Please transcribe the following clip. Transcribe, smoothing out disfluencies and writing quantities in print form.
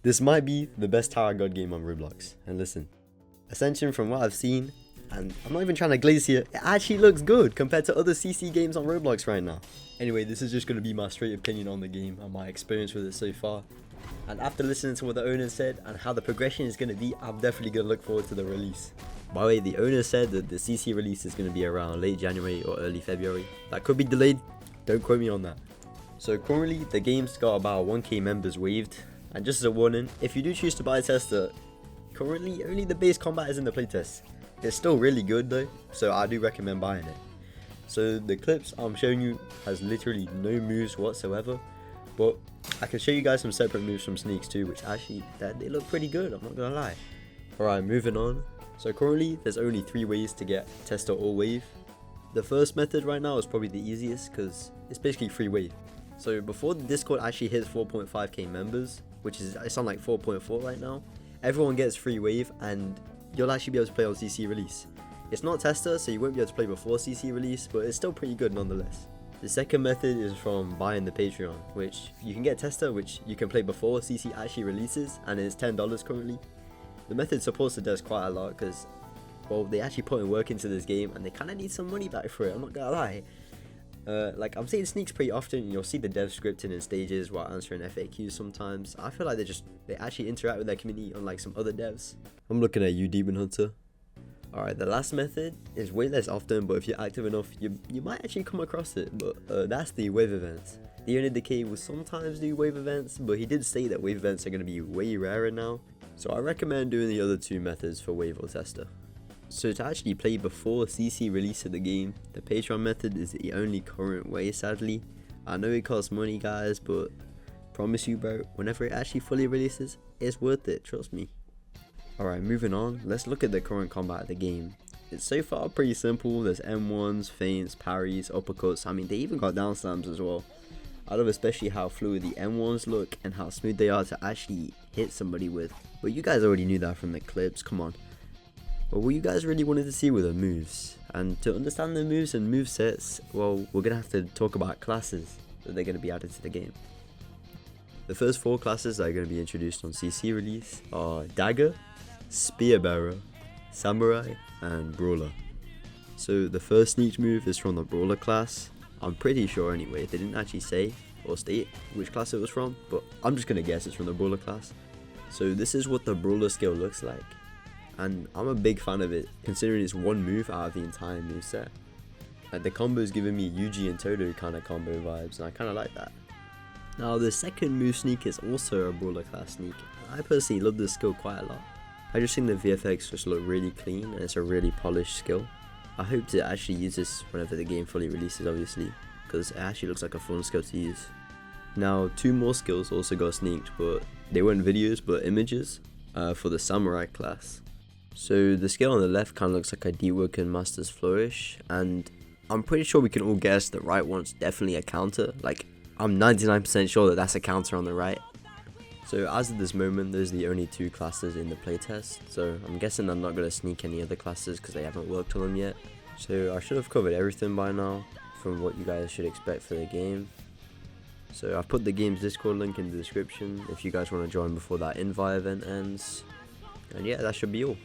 This might be the best Tower God game on Roblox. And listen, Ascension, from what I've seen, and I'm not even trying to glaze here, it actually looks good compared to other CC games on Roblox right now. Anyway, this is just going to be my straight opinion on the game and my experience with it so far. And after listening to what the owner said and how the progression is going to be, I'm definitely going to look forward to the release. By the way, the owner said that the CC release is going to be around late January or early February. That could be delayed, don't quote me on that. So currently, the game's got about 1k members waived. And just as a warning, if you do choose to buy a tester, currently only the base combat is in the playtest. It's still really good though, so I do recommend buying it. So the clips I'm showing you has literally no moves whatsoever, but I can show you guys some separate moves from sneaks too, which actually they look pretty good, I'm not gonna lie. Alright, moving on. So currently there's only 3 ways to get tester or wave. The first method right now is probably the easiest because it's basically free wave. So before the Discord actually hits 4.5k members, which is, it's on like 4.4 right now, everyone gets free wave and you'll actually be able to play on CC release. It's not tester, so you won't be able to play before CC release, but it's still pretty good nonetheless. The second method is from buying the Patreon, which you can get tester, which you can play before CC actually releases, and it's $10 currently. The method supports the devs quite a lot because, well, they actually put in work into this game and they kind of need some money back for it, I'm not gonna lie. Like I'm seeing sneaks pretty often, and you'll see the devs scripting in stages while answering FAQs they feel like they actually interact with their community unlike some other devs. I'm looking at you, Demon Hunter. Alright, the last method is way less often, but if you're active enough, you might actually come across it, but that's the wave events. The Only Decay will sometimes do wave events, but he did say that wave events are going to be way rarer now, so I recommend doing the other 2 methods for wave or tester. So to actually play before CC release of the game, the Patreon method is the only current way, sadly. I know it costs money guys, but promise you bro, whenever it actually fully releases, it's worth it, trust me. Alright, moving on, let's look at the current combat of the game. It's so far pretty simple. There's M1s, feints, parries, uppercuts, I mean they even got down slams as well. I love especially how fluid the M1s look and how smooth they are to actually hit somebody with. But you guys already knew that from the clips, come on. But what you guys really wanted to see were the moves. And to understand the moves and movesets, well, we're going to have to talk about classes that they're going to be added to the game. The first 4 classes that are going to be introduced on CC release are Dagger, Spearbearer, Samurai, and Brawler. So the first sneak move is from the Brawler class. I'm pretty sure anyway, they didn't actually say or state which class it was from, but I'm just going to guess it's from the Brawler class. So this is what the Brawler skill looks like, and I'm a big fan of it considering it's one move out of the entire moveset. Like the combo is giving me Yuji and Todo kind of combo vibes, and I kind of like that. Now the second move sneak is also a Brawler class sneak, and I personally love this skill quite a lot. I just think the VFX just look really clean and it's a really polished skill. I hope to actually use this whenever the game fully releases obviously, because it actually looks like a fun skill to use. Now 2 more skills also got sneaked, but they weren't videos but images for the Samurai class. So the skill on the left kind of looks like a Dewoken Master's Flourish, and I'm pretty sure we can all guess the right one's definitely a counter. Like I'm 99% sure that that's a counter on the right. So as of this moment, there's the only 2 classes in the playtest, so I'm guessing I'm not going to sneak any other classes because they haven't worked on them yet. So I should have covered everything by now from what you guys should expect for the game. So I've put the game's Discord link in the description if you guys want to join before that invite event ends. And yeah, that should be all.